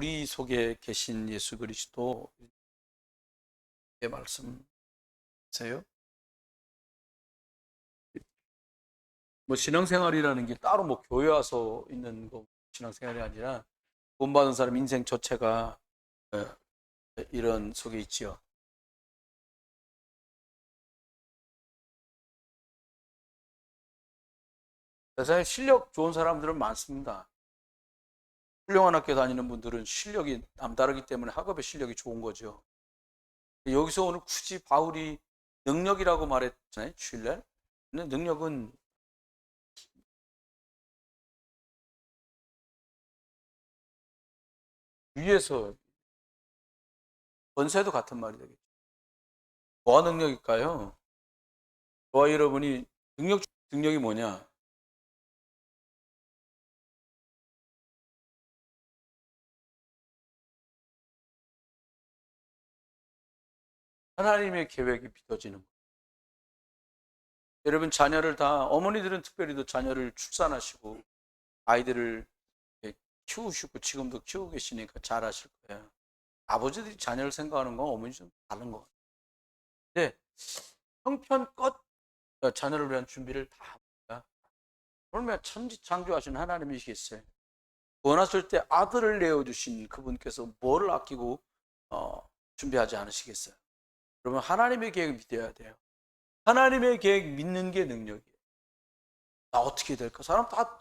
우리 속에 계신 예수 그리스도의 말씀이세요? 뭐 신앙생활이라는 게 따로 뭐 교회 와서 있는 거 신앙생활이 아니라 구원받은 사람 인생 전체가 이런 속에 있지요. 세상에 실력 좋은 사람들은 많습니다. 훌륭한 학교 다니는 분들은 실력이 남다르기 때문에 학업의 실력이 좋은 거죠. 여기서 오늘 굳이 바울이 능력이라고 말했잖아요. 주일날. 근데 능력은 위에서 권세도 같은 말이 되겠죠. 뭐가 능력일까요? 저와 여러분이 능력이 뭐냐? 하나님의 계획이 믿어지는 거예요. 여러분 자녀를 다 어머니들은 특별히 더 자녀를 출산하시고 아이들을 키우시고 지금도 키우고 계시니까 잘 아실 거예요. 아버지들이 자녀를 생각하는 건 어머니 좀 다른 것 같아요. 근데 형편껏 자녀를 위한 준비를 다 합니다. 얼마나 천지창조하신 하나님이시겠어요. 원하실 때 아들을 내어주신 그분께서 뭐를 아끼고 준비하지 않으시겠어요. 그러면 하나님의 계획을 믿어야 돼요. 하나님의 계획 믿는 게 능력이에요. 나 어떻게 될까? 사람 다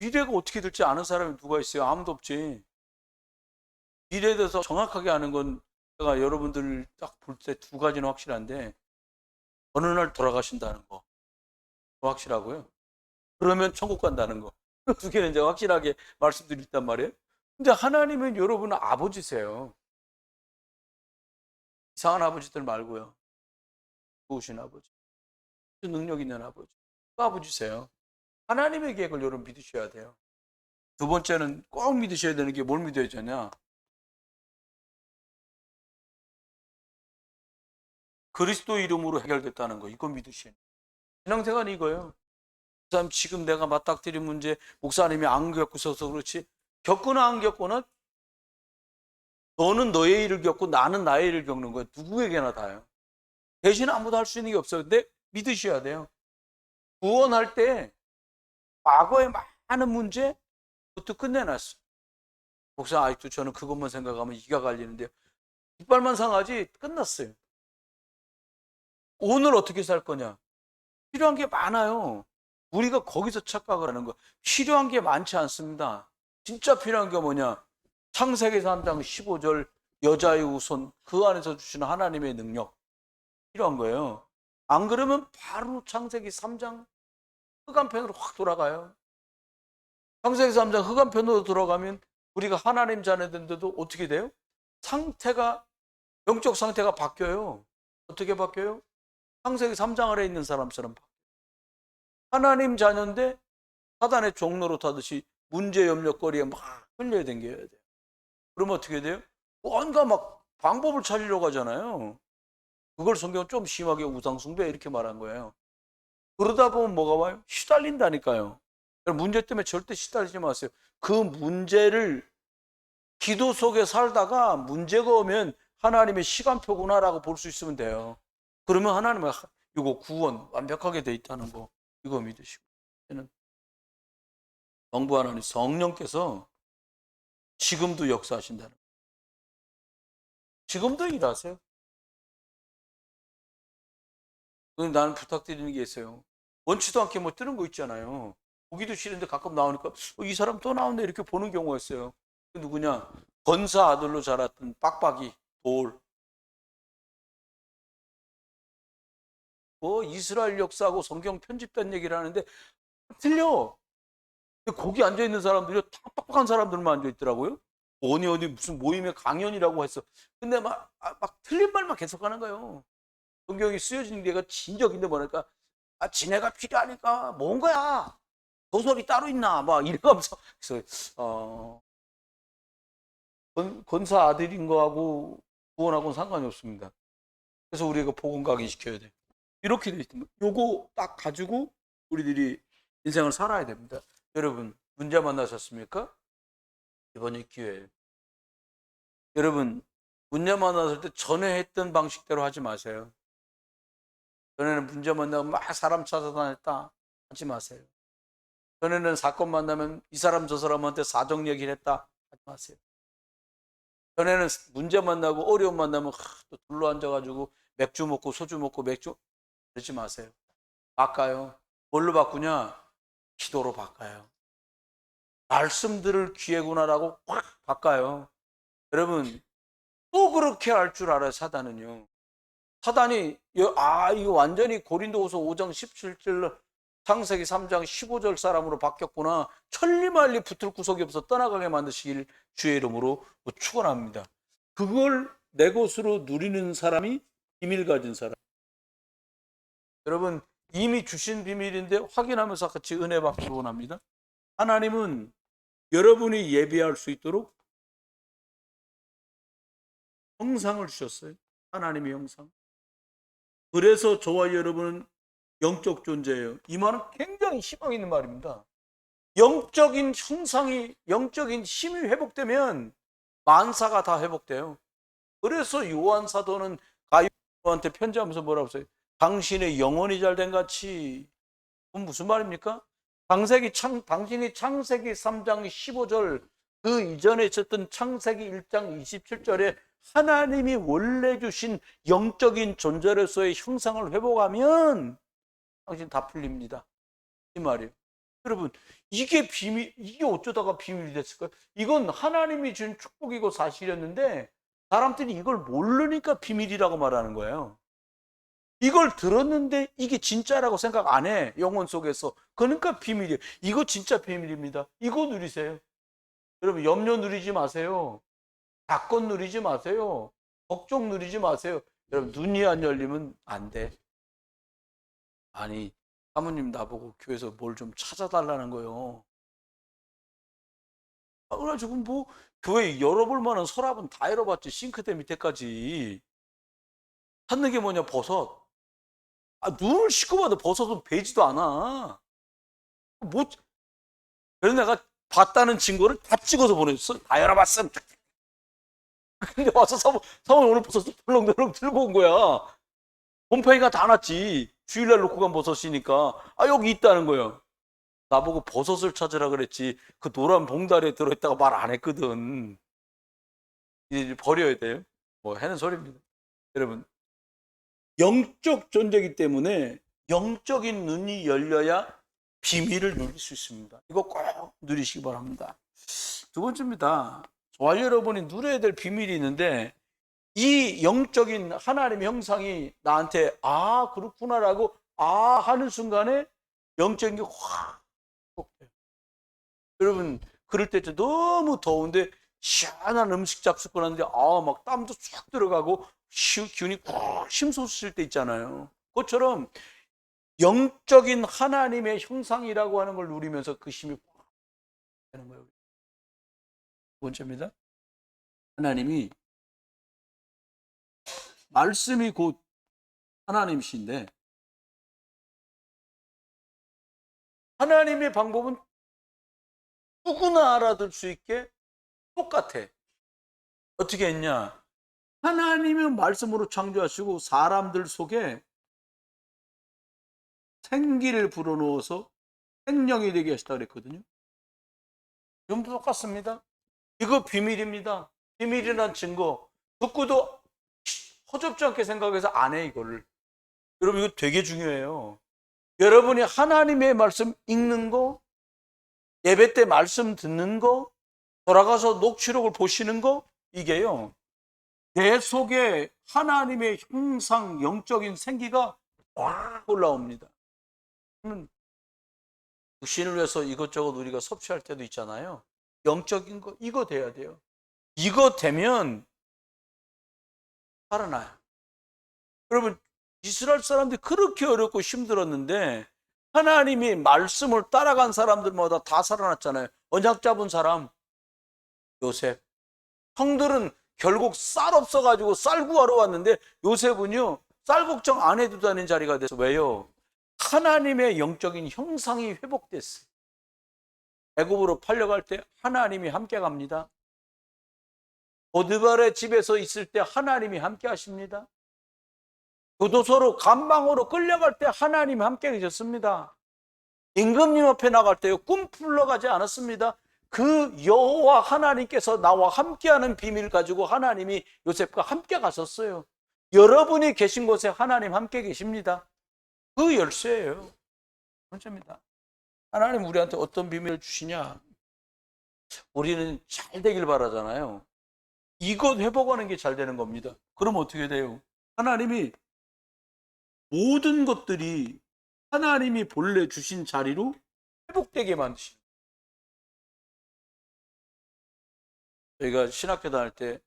미래가 어떻게 될지 아는 사람이 누가 있어요? 아무도 없지. 미래에 대해서 정확하게 아는 건 제가 여러분들 딱 볼 때 두 가지는 확실한데 어느 날 돌아가신다는 거 확실하고요. 그러면 천국 간다는 거. 두 개는 이제 확실하게 말씀드렸단 말이에요. 근데 하나님은 여러분 아버지세요. 이상한 아버지들 말고요. 좋으신 아버지. 능력 있는 아버지. 그 아버지세요. 하나님의 계획을 여러분 믿으셔야 돼요. 두 번째는 꼭 믿으셔야 되는 게 뭘 믿어야 되냐? 그리스도 이름으로 해결됐다는 거. 이거 믿으셔야 돼요. 신앙생활이 이거예요. 그 사람 지금 내가 맞닥뜨린 문제 목사님이 안 겪으셔서 그렇지 겪거나 안 겪거나 너는 너의 일을 겪고 나는 나의 일을 겪는 거예요. 누구에게나 다요. 대신 아무도 할 수 있는 게 없어요. 근데 믿으셔야 돼요. 구원할 때 과거의 많은 문제 그것도 끝내놨어요. 목사 아직도 저는 그것만 생각하면 이가 갈리는데요. 이빨만 상하지 끝났어요. 오늘 어떻게 살 거냐? 필요한 게 많아요. 우리가 거기서 착각을 하는 거. 필요한 게 많지 않습니다. 진짜 필요한 게 뭐냐? 창세기 3장 15절 여자의 우선 그 안에서 주시는 하나님의 능력 필요한 거예요. 안 그러면 바로 창세기 3장 흑암편으로 확 돌아가요. 창세기 3장 흑암편으로 돌아가면 우리가 하나님 자녀인데도 어떻게 돼요? 상태가 영적 상태가 바뀌어요. 어떻게 바뀌어요? 창세기 3장 아래 있는 사람처럼 바뀌어요. 하나님 자녀인데 사단의 종로로 타듯이 문제 염려거리에 막 흘려댕겨야 돼요. 그러면 어떻게 돼요? 뭔가 막 방법을 찾으려고 하잖아요. 그걸 성경은 좀 심하게 우상숭배 이렇게 말한 거예요. 그러다 보면 뭐가 와요? 시달린다니까요. 문제 때문에 절대 시달리지 마세요. 그 문제를 기도 속에 살다가 문제가 오면 하나님의 시간표구나라고 볼 수 있으면 돼요. 그러면 하나님은 이거 구원 완벽하게 돼 있다는 거 이거 믿으시고 정부 하나님 성령께서 지금도 역사하신다는 거. 지금도 일하세요. 나는 부탁드리는 게 있어요. 원치도 않게 뭐 뜨는 거 있잖아요. 보기도 싫은데 가끔 나오니까 이 사람 또 나오네 이렇게 보는 경우가 있어요. 누구냐? 권사 아들로 자랐던 빡빡이 돌. 뭐 이스라엘 역사하고 성경 편집된 얘기를 하는데 틀려. 거기 앉아 있는 사람들이 다 똑똑한 사람들만 앉아 있더라고요. 어디 무슨 모임의 강연이라고 했어. 근데 막 틀린 말만 계속하는 거예요. 성경이 쓰여진 데가 진적인데 뭐랄까? 지네가 필요하니까 뭔 거야? 도설이 따로 있나? 막 이러면서 그래서 권사 아들인 거하고 구원하고는 상관이 없습니다. 그래서 우리가 복음 각인시켜야 돼. 이렇게 돼 있습니다. 요거 딱 가지고 우리들이 인생을 살아야 됩니다. 여러분 문제 만나셨습니까? 이번이 기회예요. 여러분, 문제 만났을 때 전에 했던 방식대로 하지 마세요. 전에는 문제 만나면 막 사람 찾아다녔다 하지 마세요. 전에는 사건 만나면 이 사람 저 사람한테 사정 얘기를 했다 하지 마세요. 전에는 문제 만나고 어려움 만나면 또 둘러앉아가지고 맥주 먹고 소주 먹고 맥주, 그러지 마세요. 바꿔요. 뭘로 바꾸냐? 기도로 바꿔요. 말씀 들을 기회구나라고 확 바꿔요. 여러분, 또 그렇게 할 줄 알아요, 사단은요. 사단이 이거 완전히 고린도후서 5장 17절, 창세기 3장 15절 사람으로 바뀌었구나, 천리말리 붙을 구석이 없어 떠나가게 만드시길 주의 이름으로 축원합니다. 그걸 내 것으로 누리는 사람이 비밀 가진 사람. 여러분, 이미 주신 비밀인데 확인하면서 같이 은혜 받기 원합니다. 하나님은 여러분이 예배할 수 있도록 형상을 주셨어요. 하나님의 형상. 그래서 저와 여러분은 영적 존재예요. 이 말은 굉장히 희망 있는 말입니다. 영적인 형상이, 영적인 힘이 회복되면 만사가 다 회복돼요. 그래서 요한 사도는 가이오한테 편지하면서 뭐라고 써요? 당신의 영혼이 잘된 같이. 그건 무슨 말입니까? 당신이 창세기 3장 15절, 그 이전에 있었던 창세기 1장 27절에 하나님이 원래 주신 영적인 존재로서의 형상을 회복하면 당신 다 풀립니다. 이 말이에요. 여러분, 이게 비밀, 이게 어쩌다가 비밀이 됐을까요? 이건 하나님이 준 축복이고 사실이었는데 사람들이 이걸 모르니까 비밀이라고 말하는 거예요. 이걸 들었는데 이게 진짜라고 생각 안 해, 영혼 속에서. 그러니까 비밀이에요. 이거 진짜 비밀입니다. 이거 누리세요. 여러분, 염려 누리지 마세요. 사건 누리지 마세요. 걱정 누리지 마세요. 여러분, 눈이 안 열리면 안 돼. 아니, 사모님 나보고 교회에서 뭘 좀 찾아달라는 거예요. 그래가지고 뭐 교회 열어볼 만한 서랍은 다 열어봤지, 싱크대 밑에까지. 찾는 게 뭐냐, 버섯. 눈을 씻고 봐도 버섯은 베지도 않아. 뭐, 그래서 내가 봤다는 증거를 다 찍어서 보냈어. 다 열어봤음. 근데 와서 사모님 오늘 버섯을 덜렁덜렁 들고 온 거야. 곰팡이가 다 났지. 주일날 놓고 간 버섯이니까. 여기 있다는 거예요. 나보고 버섯을 찾으라 그랬지, 그 노란 봉다리에 들어있다가 말 안 했거든. 이제 버려야 돼요. 뭐 하는 소리입니다. 여러분, 영적 존재이기 때문에 영적인 눈이 열려야 비밀을 누릴 수 있습니다. 이거 꼭 누리시기 바랍니다. 두 번째입니다. 저와 여러분이 누려야 될 비밀이 있는데, 이 영적인 하나님의 형상이 나한테 그렇구나라고 하는 순간에 영적인 게 확 회복돼요. 여러분, 그럴 때 너무 더운데 시원한 음식 잡수고 나는데 막 땀도 쫙 들어가고 기운이 확 심솟을 때 있잖아요. 그것처럼 영적인 하나님의 형상이라고 하는 걸 누리면서 그 힘이 확 되는 거예요. 두 번째입니다. 하나님이, 말씀이 곧 하나님이신데 하나님의 방법은 누구나 알아들 수 있게 똑같아. 어떻게 했냐? 하나님의 말씀으로 창조하시고 사람들 속에 생기를 불어넣어서 생명이 되게 하시다 그랬거든요. 전부 똑같습니다. 이거 비밀입니다. 비밀이란 증거. 듣고도 허접지 않게 생각해서 안 해, 이거를. 여러분, 이거 되게 중요해요. 여러분이 하나님의 말씀 읽는 거, 예배 때 말씀 듣는 거, 돌아가서 녹취록을 보시는 거, 이게요, 내 속에 하나님의 형상, 영적인 생기가 확 올라옵니다. 신을 위해서 이것저것 우리가 섭취할 때도 있잖아요. 영적인 거, 이거 돼야 돼요. 이거 되면 살아나요. 여러분, 이스라엘 사람들이 그렇게 어렵고 힘들었는데 하나님이 말씀을 따라간 사람들마다 다 살아났잖아요. 언약 잡은 사람, 요셉. 형들은 결국 쌀 없어가지고 쌀 구하러 왔는데 요셉은요, 쌀 걱정 안 해도 되는 자리가 돼서. 왜요? 하나님의 영적인 형상이 회복됐어요. 애굽으로 팔려갈 때 하나님이 함께 갑니다. 보디발의 집에서 있을 때 하나님이 함께 하십니다. 교도소로 감방으로 끌려갈 때 하나님이 함께 계셨습니다. 임금님 앞에 나갈 때요 꿈풀러 가지 않았습니다. 그 여호와 하나님께서 나와 함께하는 비밀 가지고 하나님이 요셉과 함께 가셨어요. 여러분이 계신 곳에 하나님 함께 계십니다. 그 열쇠예요. 문제입니다. 하나님 우리한테 어떤 비밀을 주시냐? 우리는 잘 되길 바라잖아요. 이것 회복하는 게 잘 되는 겁니다. 그럼 어떻게 돼요? 하나님이 모든 것들이 하나님이 본래 주신 자리로 회복되게 만드시는 거예요. 저희가 신학교 다닐 때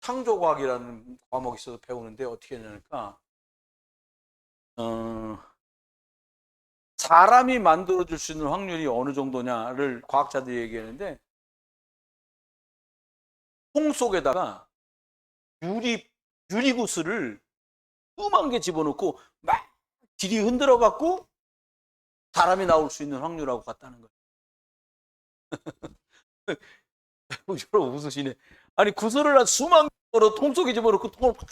창조과학이라는 과목이 있어서 배우는데 어떻게 되냐니까 사람이 만들어줄 수 있는 확률이 어느 정도냐를 과학자들이 얘기하는데 통 속에다가 유리구슬을 수만 개 집어넣고 막 길이 흔들어 갖고 사람이 나올 수 있는 확률하고 같다는 거예요. 여러분 웃으시네. 아니 구슬을 한 수만 개로 통 속에 집어넣고 통을 팍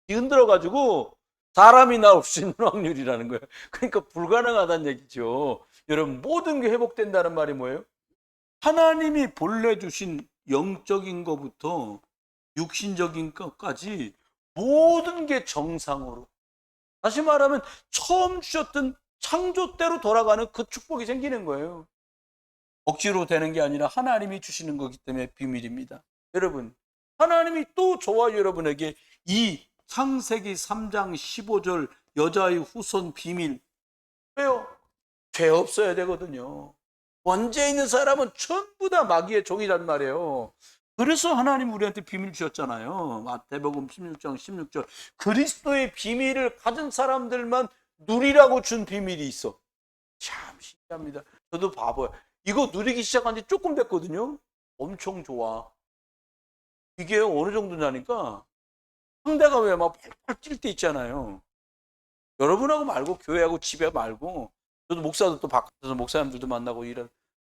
흔들어 가지고 사람이 나올 수 있는 확률이라는 거예요. 그러니까 불가능하다는 얘기죠. 여러분 모든 게 회복된다는 말이 뭐예요? 하나님이 본래 주신 영적인 것부터 육신적인 것까지 모든 게 정상으로, 다시 말하면 처음 주셨던 창조대로 돌아가는 그 축복이 생기는 거예요. 억지로 되는 게 아니라 하나님이 주시는 거기 때문에 비밀입니다. 여러분, 하나님이 또 저와 여러분에게 이 창세기 3장 15절 여자의 후손 비밀, 왜요? 죄 없어야 되거든요. 원죄 있는 사람은 전부 다 마귀의 종이란 말이에요. 그래서 하나님 우리한테 비밀 주셨잖아요. 마태복음 16장 16절 그리스도의 비밀을 가진 사람들만 누리라고 준 비밀이 있어. 참 신기합니다. 저도 바보야. 이거 누리기 시작한 지 조금 됐거든요. 엄청 좋아. 이게 어느 정도냐니까 상대가 왜 막 팔팔 뛸 때 있잖아요. 여러분하고 말고 교회하고 집에 말고 저도 목사도 또 바깥에서 목사님들도 만나고 이런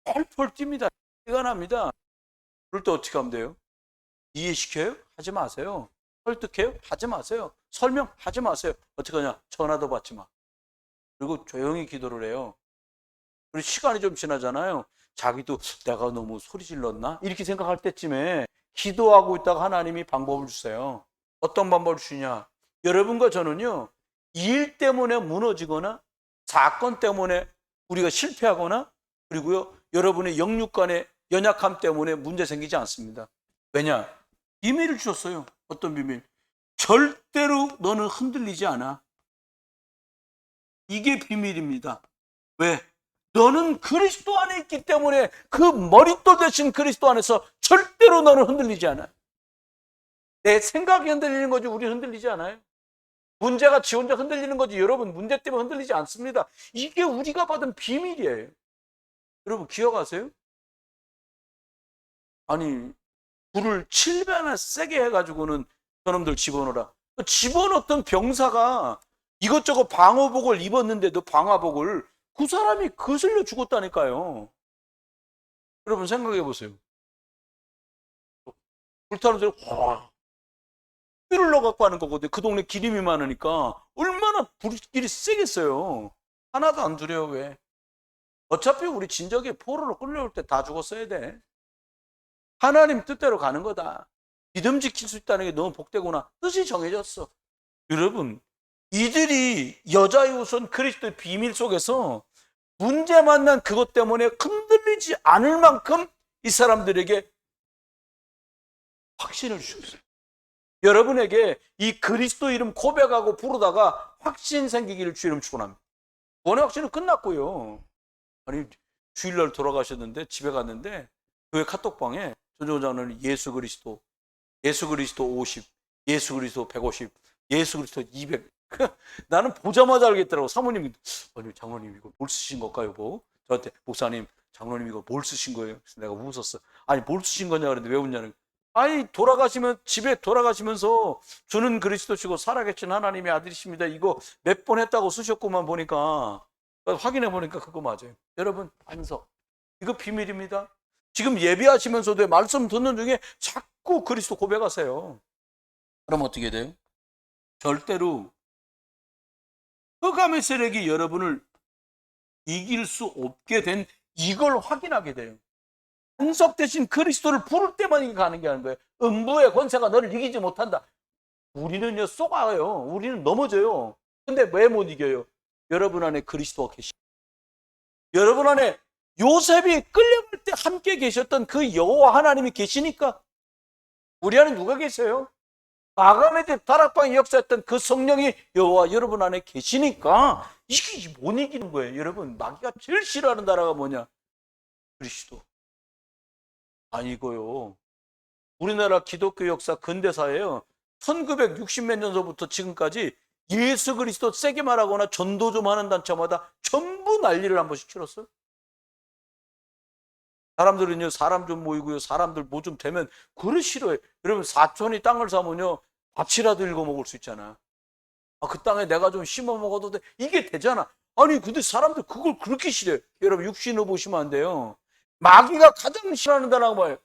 펄펄 뜁니다. 티가 납니다. 그럴 때 어떻게 하면 돼요? 이해시켜요? 하지 마세요. 설득해요? 하지 마세요. 설명하지 마세요. 어떻게 하냐? 전화도 받지 마. 그리고 조용히 기도를 해요. 그리고 시간이 좀 지나잖아요. 자기도 내가 너무 소리 질렀나? 이렇게 생각할 때쯤에 기도하고 있다가 하나님이 방법을 주세요. 어떤 방법을 주냐? 여러분과 저는요, 일 때문에 무너지거나 사건 때문에 우리가 실패하거나 그리고요, 여러분의 영육간의 연약함 때문에 문제 생기지 않습니다. 왜냐? 비밀을 주셨어요. 어떤 비밀? 절대로 너는 흔들리지 않아. 이게 비밀입니다. 왜? 너는 그리스도 안에 있기 때문에 그 머릿돌 대신 그리스도 안에서 절대로 너는 흔들리지 않아. 내 생각이 흔들리는 거지 우리는 흔들리지 않아요. 문제가 지 혼자 흔들리는 거지 여러분 문제 때문에 흔들리지 않습니다. 이게 우리가 받은 비밀이에요. 여러분 기억하세요? 아니 불을 7배나 세게 해가지고는 저놈들 집어넣어라. 집어넣었던 병사가 이것저것 방호복을 입었는데도 방화복을 그 사람이 거슬려 죽었다니까요. 여러분 생각해 보세요. 불타는 소리 확 불을 넣어갖고 하는 거거든요. 그 동네 기름이 많으니까 얼마나 불길이 세겠어요. 하나도 안 두려워. 왜? 어차피 우리 진적에 포로로 끌려올 때 다 죽었어야 돼. 하나님 뜻대로 가는 거다. 믿음 지킬 수 있다는 게 너무 복되구나. 뜻이 정해졌어. 여러분 이들이 여자의 우선 그리스도의 비밀 속에서 문제 만난 그것 때문에 흔들리지 않을 만큼 이 사람들에게 확신을 주셨어요. 여러분에게 이 그리스도 이름 고백하고 부르다가 확신 생기기를 주 이름 축원합니다. 구원의 확신은 끝났고요. 아니 주일날 돌아가셨는데 집에 갔는데 교회 카톡방에 전조장로는 예수 그리스도 50, 예수 그리스도 150, 예수 그리스도 200. 나는 보자마자 알겠더라고. 사모님, 아니 장로님 이거 뭘 쓰신 걸까요? 뭐 저한테 목사님 장로님 이거 뭘 쓰신 거예요? 그래서 내가 웃었어. 아니 뭘 쓰신 거냐 그랬는데 왜 웃냐는. 아니 집에 돌아가시면서 주는 그리스도시고 살아계신 하나님의 아들이십니다. 이거 몇 번 했다고 쓰셨구만 보니까 확인해 보니까 그거 맞아요. 여러분 안서 이거 비밀입니다. 지금 예배하시면서도 말씀 듣는 중에 자꾸 자꾸 그리스도 고백하세요. 그럼 어떻게 돼요? 절대로 흑암의 세력이 여러분을 이길 수 없게 된 이걸 확인하게 돼요. 한석되신 그리스도를 부를 때만 이게 가는 게 아닌 거예요. 음부의 권세가 너를 이기지 못한다. 우리는요, 쏘가요. 우리는 넘어져요. 근데 왜 못 이겨요? 여러분 안에 그리스도가 계시. 여러분 안에 요셉이 끌려갈 때 함께 계셨던 그 여호와 하나님이 계시니까. 우리 안에 누가 계세요? 마감의 집 다락방에 역사했던 그 성령이 여호와 여러분 안에 계시니까 이게 못 이기는 거예요. 여러분, 마귀가 제일 싫어하는 나라가 뭐냐? 그리스도. 아니고요. 우리나라 기독교 역사 근대사예요. 1960몇 년서부터 지금까지 예수 그리스도 세게 말하거나 전도 좀 하는 단체마다 전부 난리를 한 번씩 치렀어요. 사람들은요, 사람 좀 모이고요, 사람들 뭐 좀 되면 그걸 싫어해. 여러분, 사촌이 땅을 사면요, 밭이라도 읽어 먹을 수 있잖아. 아, 그 땅에 내가 좀 심어 먹어도 돼. 이게 되잖아. 아니, 근데 사람들 그걸 그렇게 싫어해. 여러분, 육신으로 보시면 안 돼요. 마귀가 가장 싫어하는 단어가 뭐예요?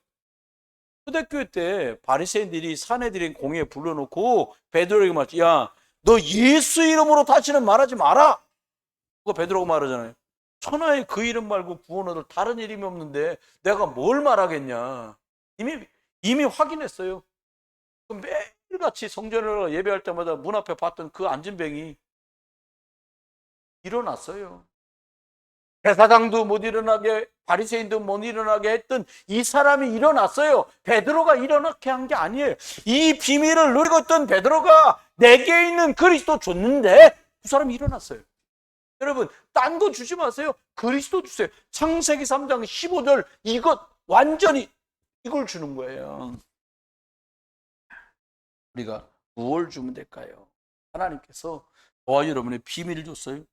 초대교회 때 바리새인들이 사내들인 공회에 불러놓고 베드로에게 말했지. 야, 너 예수 이름으로 다시는 말하지 마라. 그거 베드로가 말하잖아요. 천하에 그 이름 말고 구원 얻을 다른 이름이 없는데 내가 뭘 말하겠냐. 이미 확인했어요. 매일같이 성전을 예배할 때마다 문 앞에 봤던 그 안진뱅이 일어났어요. 대사장도 못 일어나게, 바리새인도 못 일어나게 했던 이 사람이 일어났어요. 베드로가 일어나게 한 게 아니에요. 이 비밀을 누리고 있던 베드로가 내게 있는 그리스도 줬는데 그 사람이 일어났어요. 여러분, 딴 거 주지 마세요. 그리스도 주세요. 창세기 3장 15절 이것 완전히 이걸 주는 거예요. 우리가 무엇을 주면 될까요? 하나님께서 저와 여러분의 비밀을 줬어요.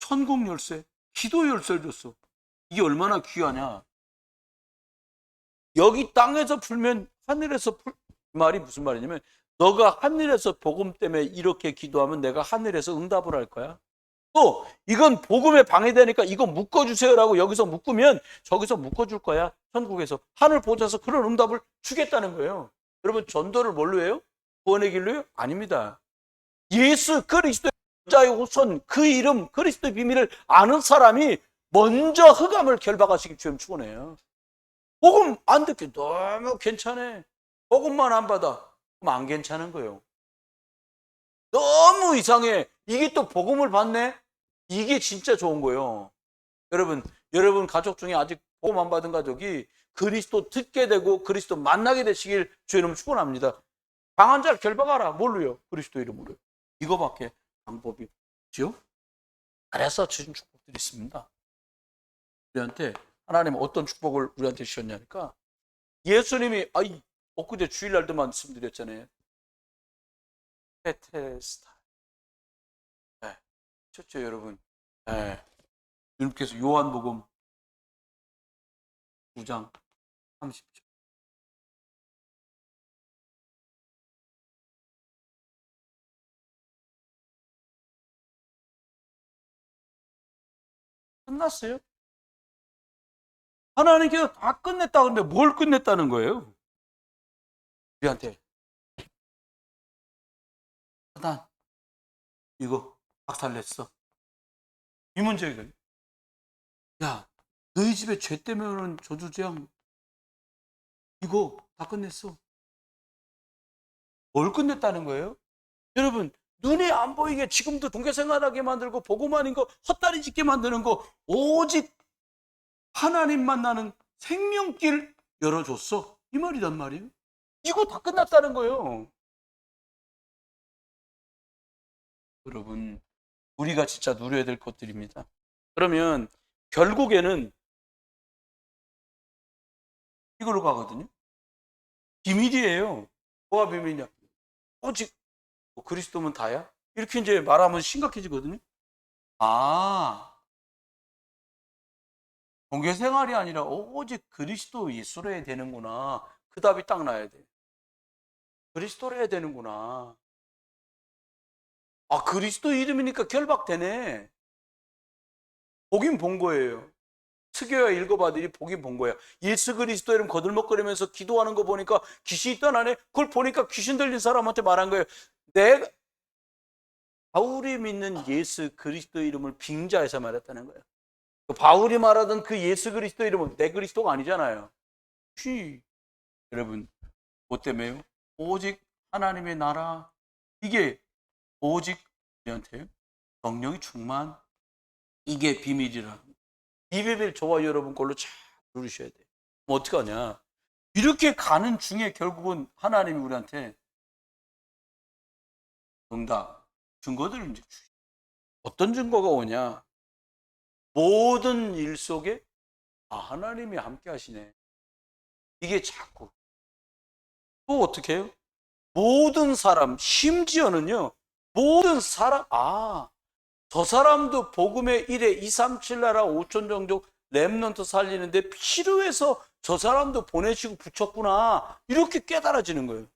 천국 열쇠, 기도 열쇠를 줬어. 이게 얼마나 귀하냐. 여기 땅에서 풀면 하늘에서 풀. 말이 무슨 말이냐면 너가 하늘에서 복음 때문에 이렇게 기도하면 내가 하늘에서 응답을 할 거야. 또 이건 복음에 방해되니까 이거 묶어주세요라고 여기서 묶으면 저기서 묶어줄 거야. 천국에서 하늘 보좌에서 그런 응답을 주겠다는 거예요. 여러분, 전도를 뭘로 해요? 구원의 길로요? 아닙니다. 예수 그리스도의 자의 우선 그 이름 그리스도의 비밀을 아는 사람이 먼저 흑암을 결박하시기 위해 축원해요. 복음 안 듣게 너무 괜찮아. 복음만 안 받아. 그럼 안 괜찮은 거예요. 너무 이상해. 이게 또 복음을 받네? 이게 진짜 좋은 거예요. 여러분 가족 중에 아직 복음 안 받은 가족이 그리스도 듣게 되고 그리스도 만나게 되시길 주의 이름으로 축원합니다. 강한 자를 결박하라. 뭘로요? 그리스도 이름으로요. 이거밖에 방법이 없죠. 그래서 주신 축복들이 있습니다. 우리한테 하나님 어떤 축복을 우리한테 주셨냐니까 예수님이 엊그제 주일날도 말씀드렸잖아요. 테테스타. 네. 쳤죠, 여러분. 네. 주님께서 요한복음 9장 30절. 끝났어요. 하나님께서 다 끝냈다 그러는데 뭘 끝냈다는 거예요? 우리한테 사단 이거 박살냈어. 이 문제가 야, 너희 집에 죄 때문에 오는 저주재앙 이거 다 끝냈어. 뭘 끝냈다는 거예요? 여러분, 눈에 안 보이게 지금도 종교생활하게 만들고 복음 아닌 거 헛다리 짓게 만드는 거 오직 하나님 만나는 생명길 열어줬어. 이 말이란 말이에요. 이거 다 끝났다는 거예요. 여러분, 우리가 진짜 누려야 될 것들입니다. 그러면 결국에는 이걸로 가거든요. 비밀이에요. 뭐가 비밀이냐? 오직 그리스도면 다야? 이렇게 이제 말하면 심각해지거든요. 종교 생활이 아니라 오직 그리스도 예수로 해야 되는구나. 그 답이 딱 나야 돼. 그리스도로 해야 되는구나. 그리스도 이름이니까 결박되네. 보긴 본 거예요. 특여야 읽어봐들이 보긴 본 거야. 예수 그리스도 이름 거들먹거리면서 기도하는 거 보니까 귀신이 떠나네. 그걸 보니까 귀신 들린 사람한테 말한 거예요. 내가 바울이 믿는 예수 그리스도 이름을 빙자해서 말했다는 거예요. 바울이 말하던 그 예수 그리스도 이름은 내 그리스도가 아니잖아요. 여러분, 뭐 때문에요? 오직 하나님의 나라, 이게 오직 우리한테 성령이 충만, 이게 비밀이라. 이 비밀 저와 여러분 걸로 잘 누르셔야 돼요. 뭐 어떻게 하냐? 이렇게 가는 중에 결국은 하나님이 우리한테 응답, 증거들을 이제 주시죠. 어떤 증거가 오냐? 모든 일 속에 하나님이 함께 하시네. 이게 자꾸. 또 어떻게 해요? 모든 사람, 심지어는요, 모든 사람, 저 사람도 복음의 1에 2, 3, 7 나라 5천 정도 렘넌트 살리는데 필요해서 저 사람도 보내시고 붙였구나. 이렇게 깨달아지는 거예요.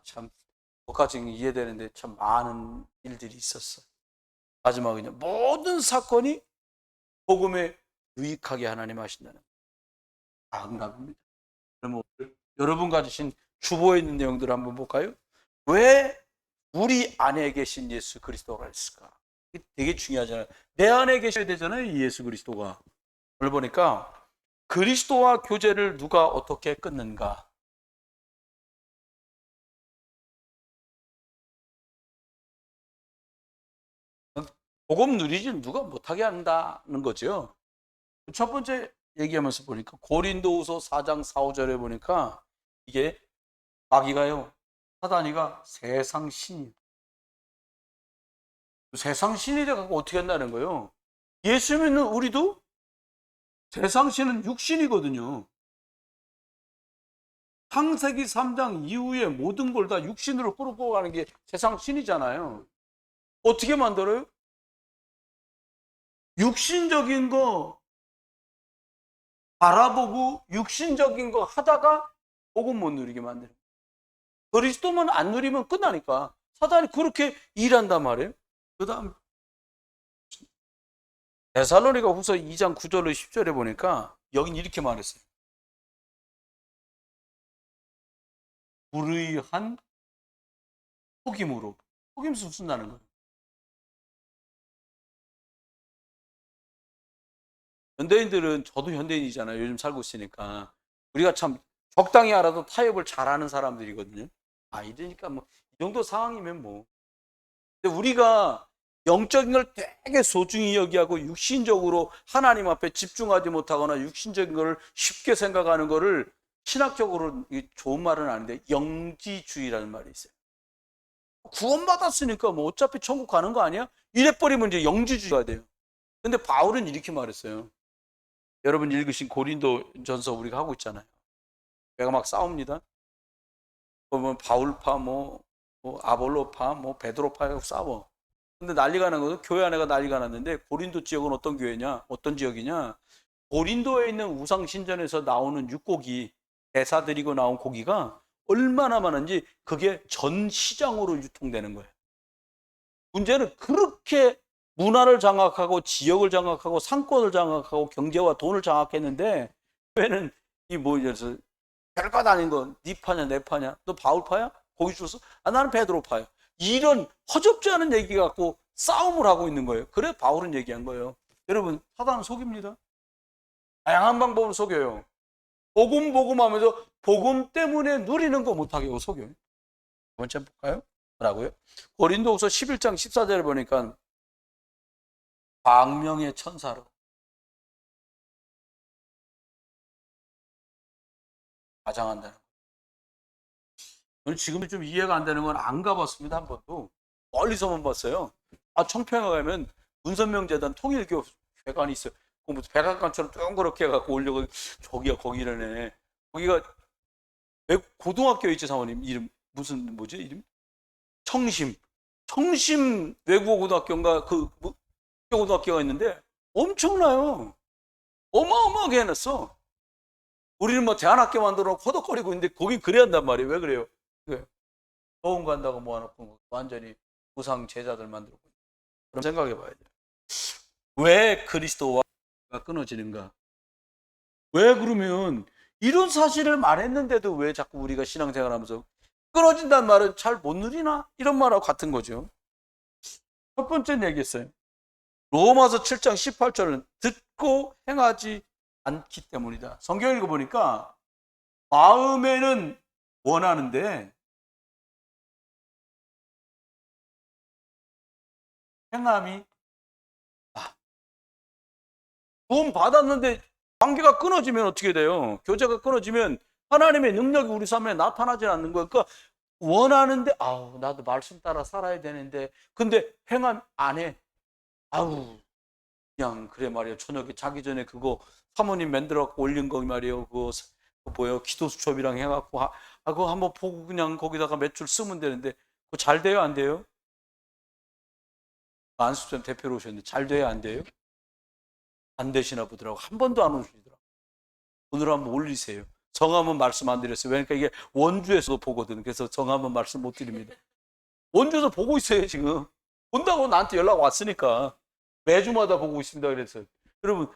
참, 그것까지 이해되는데 참 많은 일들이 있었어. 마지막에 모든 사건이 복음에 유익하게 하나님 하신다는 응답입니다. 그러면 여러분 가지신 주보에 있는 내용들을 한번 볼까요? 왜 우리 안에 계신 예수 그리스도가 있을까? 이게 되게 중요하잖아요. 내 안에 계셔야 되잖아요, 이 예수 그리스도가. 오늘 보니까 그리스도와 교제를 누가 어떻게 끊는가? 복음 누리지 누가 못하게 한다는 거죠. 첫 번째 얘기하면서 보니까 고린도후서 4장 4, 5절에 보니까 이게 마귀가요, 사단이가 세상 신이에요. 세상 신이 돼갖고 어떻게 한다는 거예요? 예수 믿는 우리도 세상 신은 육신이거든요. 창세기 3장 이후에 모든 걸 다 육신으로 끌고 가는 게 세상 신이잖아요. 어떻게 만들어요? 육신적인 거 바라보고 육신적인 거 하다가 복음 못 누리게 만드는. 그리스도만 안 누리면 끝나니까. 사단이 그렇게 일한단 말이에요. 그 다음 데살로니가 후서 2장 9절로 10절에 보니까 여긴 이렇게 말했어요. 불의한 속임으로, 속임수 쓴다는 거예요. 현대인들은, 저도 현대인이잖아요. 요즘 살고 있으니까. 우리가 참 적당히 알아도 타협을 잘하는 사람들이거든요. 이러니까 뭐 이 정도 상황이면 뭐. 근데 우리가 영적인 걸 되게 소중히 여기하고 육신적으로 하나님 앞에 집중하지 못하거나 육신적인 걸 쉽게 생각하는 거를 신학적으로 좋은 말은 아닌데 영지주의라는 말이 있어요. 구원받았으니까 뭐 어차피 천국 가는 거 아니야? 이래버리면 이제 영지주의가 돼요. 근데 바울은 이렇게 말했어요. 여러분 읽으신 고린도 전서 우리가 하고 있잖아요. 내가 막 싸웁니다. 보면 바울파, 아볼로파, 베드로파하고 싸워. 근데 난리가 난 것은 교회 안에가 난리가 났는데 고린도 지역은 어떤 교회냐? 어떤 지역이냐? 고린도에 있는 우상신전에서 나오는 육고기, 대사 드리고 나온 고기가 얼마나 많은지 그게 전 시장으로 유통되는 거예요. 문제는 그렇게 문화를 장악하고 지역을 장악하고 상권을 장악하고 경제와 돈을 장악했는데 교회는 이서 별것 아닌 거, 네 파냐 내 파냐, 너 바울파야? 거기 줄서? 나는 베드로파야. 이런 허접지 않은 얘기 갖고 싸움을 하고 있는 거예요. 그래 바울은 얘기한 거예요. 여러분, 사단은 속입니다. 다양한 방법으로 속여요. 복음 하면서 복음 때문에 누리는 거 못하게 속여요. 두 번째 볼까요? 뭐라고요? 고린도후서 11장 14절에 보니까 광명의 천사로 가장한다는 거예요. 지금 좀 이해가 안 되는 건 안 가봤습니다. 한 번도. 멀리서만 봤어요. 청평에 가면 문선명재단 통일교회관이 있어요. 무슨 백악관처럼 동그랗게 해갖고 올려고, 저기가 거기라네. 거기가 고등학교 있지, 사모님. 이름 뭐지 이름? 청심 외국어 고등학교인가 고등학교가 있는데 엄청나요. 어마어마하게 해놨어. 우리는 뭐 대안학교 만들어 허덕거리고 있는데 거긴 그래야 한단 말이에요. 왜 그래요? 병원 간다고 모아놓고 완전히 우상 제자들 만들고. 그럼 생각해 봐야 돼요. 왜 그리스도와 끊어지는가? 왜 그러면 이런 사실을 말했는데도 왜 자꾸 우리가 신앙생활하면서 끊어진다는 말은 잘 못 누리나? 이런 말하고 같은 거죠. 첫 번째 얘기했어요. 로마서 7장 18절은 듣고 행하지 않기 때문이다. 성경 읽어보니까 마음에는 원하는데 행함이 도움 받았는데 관계가 끊어지면 어떻게 돼요? 교제가 끊어지면 하나님의 능력이 우리 삶에 나타나지 않는 거예요. 그러니까 원하는데 아우 나도 말씀 따라 살아야 되는데 근데 행함 안 해. 아우 그냥 그래 말이에요. 저녁에 자기 전에 그거 사모님 만들어 갖고 올린 거 말이에요. 그거 뭐예요? 기도 수첩이랑 해갖고 그거 한번 보고 그냥 거기다가 몇 줄 쓰면 되는데 그거 잘 돼요? 안 돼요? 안수점 대표로 오셨는데 잘 돼요? 안 돼요? 안 되시나 보더라고. 한 번도 안 오시더라고. 오늘 한번 올리세요. 정함은 말씀 안 드렸어요. 그러니까 이게 원주에서도 보거든. 그래서 정함은 말씀 못 드립니다. 원주에서 보고 있어요 지금. 본다고 나한테 연락 왔으니까. 매주마다 보고 있습니다. 그래서 여러분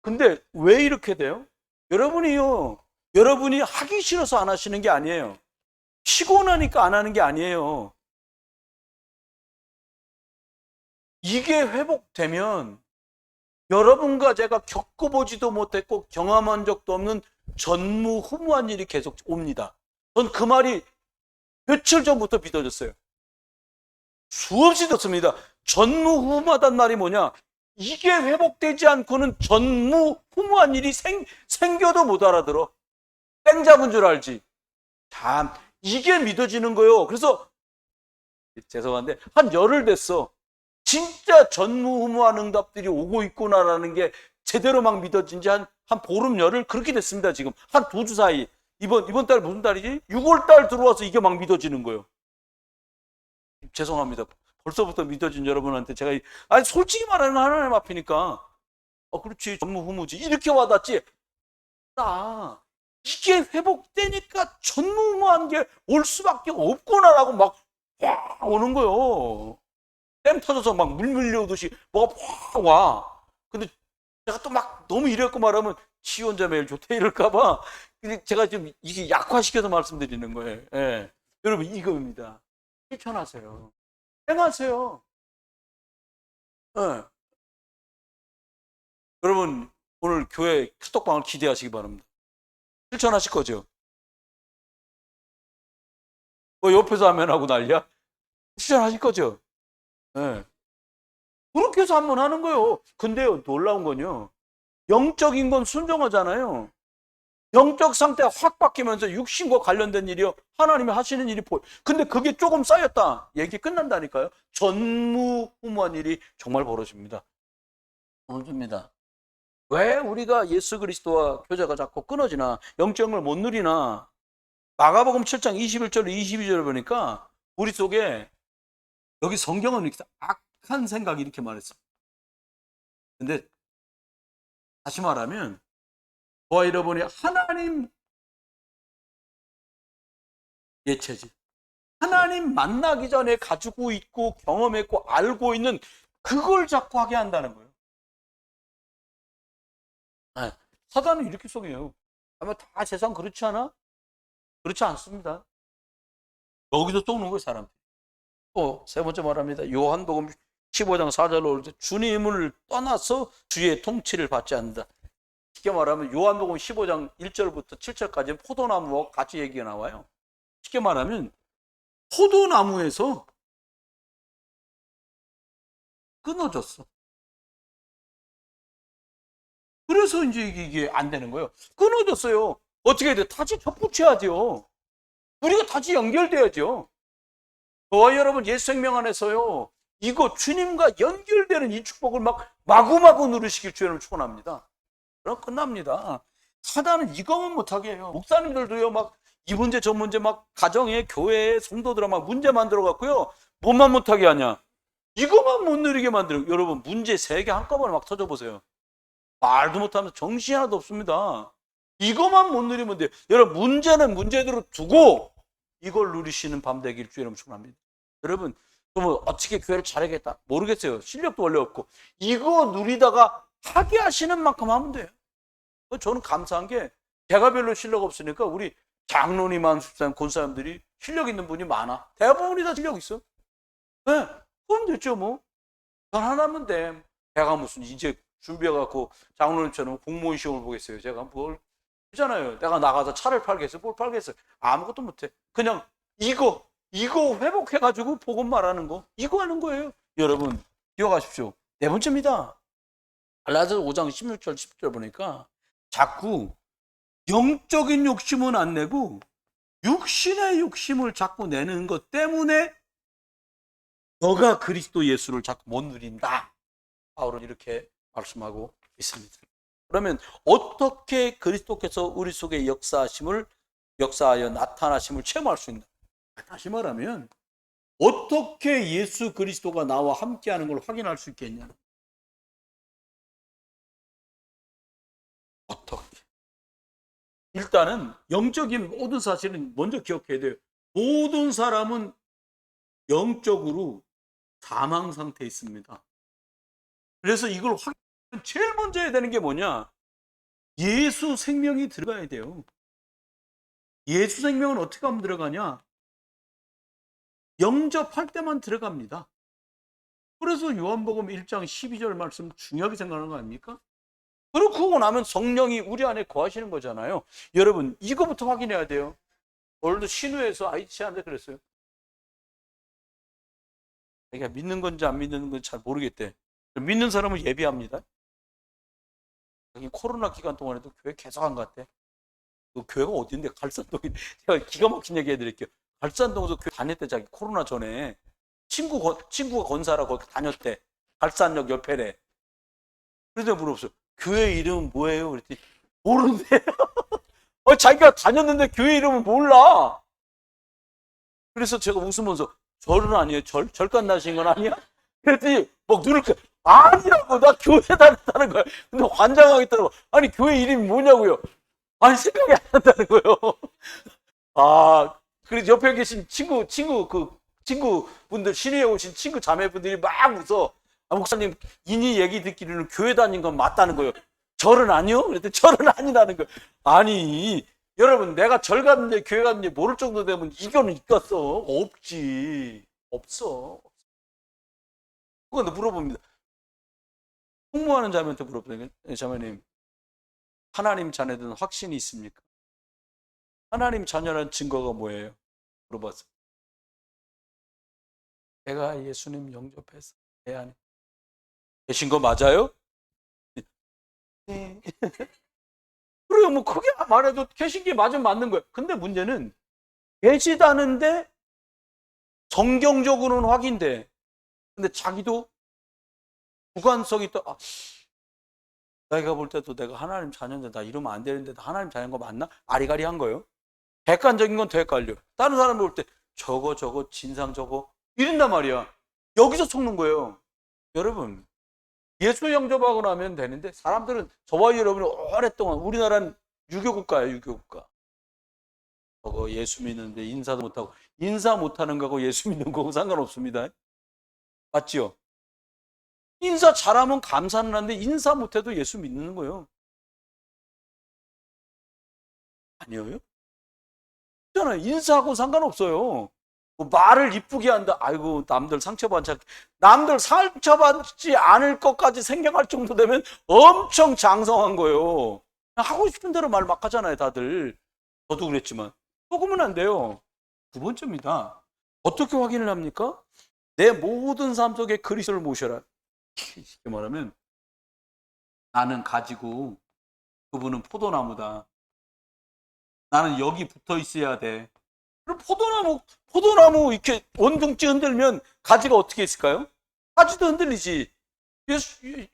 근데 왜 이렇게 돼요? 여러분이 하기 싫어서 안 하시는 게 아니에요. 피곤하니까 안 하는 게 아니에요. 이게 회복되면 여러분과 제가 겪어보지도 못했고 경험한 적도 없는 전무후무한 일이 계속 옵니다. 전 그 말이 며칠 전부터 믿어졌어요. 수없이 듣습니다. 전무후무하단 말이 뭐냐? 이게 회복되지 않고는 전무후무한 일이 생겨도 못 알아들어. 땡 잡은 줄 알지. 참 이게 믿어지는 거예요. 그래서 죄송한데 한 열흘 됐어. 진짜 전무후무한 응답들이 오고 있구나라는 게 제대로 막 믿어진 지 한 보름 열흘 그렇게 됐습니다. 지금 한 두 주 사이. 이번 달 무슨 달이지? 6월 달 들어와서 이게 막 믿어지는 거예요. 죄송합니다. 벌써부터 믿어진 여러분한테 제가 아니 솔직히 말하는 하나님 앞이니까 그렇지 전무후무지 이렇게 와닿지. 이게 회복되니까 전무후무한 게 올 수밖에 없구나라고 막 오는 거예요. 댐 터져서 막 물 밀려오듯이 뭐가 확 와. 근데 제가 또 막 너무 이랬고 말하면 지원자 매일 좋대 이럴까봐 제가 지금 이게 약화시켜서 말씀드리는 거예요. 예. 여러분 이겁니다. 실천하세요. 행하세요. 예. 여러분 오늘 교회 카톡방을 기대하시기 바랍니다. 실천하실 거죠? 옆에서 하면 하고 난리야? 실천하실 거죠? 예. 그렇게 해서 한번 하는 거예요. 근데요, 놀라운 건요. 영적인 건 순종하잖아요. 영적 상태가 확 바뀌면서 육신과 관련된 일이요. 하나님이 하시는 일이 보여. 근데 그게 조금 쌓였다. 얘기 끝난다니까요. 전무후무한 일이 정말 벌어집니다. 벌어집니다. 왜 우리가 예수 그리스도와 교제가 자꾸 끊어지나 영적을 못 누리나 마가복음 7장 21절 22절을 보니까 우리 속에 여기 성경은 이렇게 악한 생각이 이렇게 말했어요. 근데 다시 말하면 저와 여러분이 하나님 예체질 하나님 만나기 전에 가지고 있고 경험했고 알고 있는 그걸 자꾸 하게 한다는 거예요. 사단은 이렇게 속여요. 아마 다 세상 그렇지 않아? 그렇지 않습니다. 여기서 속는 거예요, 사람. 또 세 번째 말합니다. 요한복음 15장 4절로 올 때 주님을 떠나서 주의 통치를 받지 않는다. 쉽게 말하면 요한복음 15장 1절부터 7절까지는 포도나무와 같이 얘기가 나와요. 쉽게 말하면 포도나무에서 끊어졌어. 그래서 이제 이게 안 되는 거예요. 끊어졌어요. 어떻게 해야 돼? 다시 접붙여야죠. 우리가 다시 연결돼야죠. 저와 여러분 옛 생명 안에서요. 이거 주님과 연결되는 이 축복을 막 마구마구 누리시길 주님을 축원합니다. 그럼 끝납니다. 사단은 이거만 못하게 해요. 목사님들도요 막 이 문제 저 문제 막 가정에 교회에 성도들아 막 문제 만들어 갖고요. 뭐만 못하게 하냐. 이거만 못 누리게 만들어요. 여러분 문제 3개 한꺼번에 막 터져보세요. 말도 못하면서 정신이 하나도 없습니다. 이거만 못 누리면 돼요. 여러분 문제는 문제대로 두고 이걸 누리시는 밤 되길 주님 축원합니다. 여러분 그러면 어떻게 교회를 잘하겠다 모르겠어요. 실력도 원래 없고 이거 누리다가 하게 하시는 만큼 하면 돼요. 저는 감사한 게 제가 별로 실력 없으니까 우리 장로님, 안수사님, 권사님들이 실력 있는 분이 많아. 대부분이 다 실력 있어. 네, 그럼 됐죠 뭐. 전 하나면 돼. 제가 무슨 이제 준비해갖고 장로님처럼 공무원 시험을 보겠어요. 제가 뭘 그잖아요. 내가 나가서 차를 팔겠어요. 뭘 팔겠어요. 아무것도 못해. 그냥 이거 회복해가지고 복음 말하는 거, 이거 하는 거예요. 여러분 기억하십시오. 네 번째입니다. 갈라디아서 5장 16절 17절 보니까 자꾸 영적인 욕심은 안 내고 육신의 욕심을 자꾸 내는 것 때문에 너가 그리스도 예수를 자꾸 못 누린다. 바울은 이렇게 말씀하고 있습니다. 그러면 어떻게 그리스도께서 우리 속에 역사하여 나타나심을 체험할 수 있나? 다시 말하면 어떻게 예수 그리스도가 나와 함께하는 걸 확인할 수 있겠냐? 어떻게? 일단은 영적인 모든 사실은 먼저 기억해야 돼요. 모든 사람은 영적으로 사망 상태에 있습니다. 그래서 이걸 확인하면 제일 먼저 해야 되는 게 뭐냐? 예수 생명이 들어가야 돼요. 예수 생명은 어떻게 하면 들어가냐? 영접할 때만 들어갑니다. 그래서 요한복음 1장 12절 말씀 중요하게 생각하는 거 아닙니까? 그러고 나면 성령이 우리 안에 거하시는 거잖아요. 여러분 이거부터 확인해야 돼요. 오늘도 신우에서 아이치한테 그랬어요. 자기가 믿는 건지 안 믿는 건지 잘 모르겠대. 믿는 사람은 예비합니다. 자기 코로나 기간 동안에도 교회 계속 안 갔대. 그 교회가 어딘데? 갈산동이. 제가 기가 막힌 얘기 해드릴게요. 갈산동에서 교회 다녔대. 자기 코로나 전에 친구가 건사라 거기 다녔대. 갈산역 옆에래. 그래서 물어봤어요. 교회 이름은 뭐예요? 그랬더니 모르는데요. 자기가 다녔는데 교회 이름은 몰라. 그래서 제가 웃으면서 절은 아니에요? 절간 나신 건 아니야? 그랬더니 막 눈을 아니라고. 나 교회 다녔다는 거야. 근데 환장하겠더라고. 아니 교회 이름이 뭐냐고요? 아니 생각이 안 난다는 거예요. 아, 그래서 옆에 계신 친구분들, 신의에 오신 친구 자매분들이 막 웃어. 아, 목사님 이니 얘기 듣기로는 교회 다닌 건 맞다는 거예요. 절은 아니요? 그랬더니 절은 아니라는 거예요. 아니 여러분 내가 절 갔는지 교회 갔는지 모를 정도 되면 이거는 있겠어? 없지. 없어. 그건 물어봅니다. 공부하는 자매한테 물어보니까 자매님 하나님 자녀들은 확신이 있습니까? 하나님 자녀라는 증거가 뭐예요? 물어봤어요. 내가 예수님 영접해서 내 안에 계신 거 맞아요? 네. 그래요. 뭐 크게 말해도 계신 게 맞으면 맞는 거예요. 근데 문제는 계시다는데 성경적으로는 확인돼. 근데 자기도 주관성이 또 내가 볼 때도 내가 하나님 자녀인데 나 이러면 안 되는데 하나님 자녀인 거 맞나? 아리가리한 거예요. 객관적인 건 더 헷갈려. 다른 사람 볼 때 저거 진상 저거 이런단 말이야. 여기서 속는 거예요. 여러분 예수 영접하고 나면 되는데 사람들은 저와 여러분이 오랫동안 우리나라는 유교국가예요. 유교국가. 저거 예수 믿는데 인사도 못하고 인사 못하는 거하고 예수 믿는 거하고 상관없습니다. 맞지요? 인사 잘하면 감사는 하는데 인사 못해도 예수 믿는 거예요. 아니에요? 있잖아요. 인사하고 상관없어요. 뭐 말을 이쁘게 한다. 아이고 남들 상처받지 않을 것까지 생각할 정도 되면 엄청 장성한 거예요. 하고 싶은 대로 말 막 하잖아요. 다들. 저도 그랬지만 속으면 안 돼요. 두 번째입니다. 어떻게 확인을 합니까? 내 모든 삶 속에 그리스도를 모셔라. 쉽게 말하면 나는 가지고 그분은 포도나무다. 나는 여기 붙어 있어야 돼. 그럼 포도나무 이렇게 원둥지 흔들면 가지가 어떻게 있을까요? 가지도 흔들리지.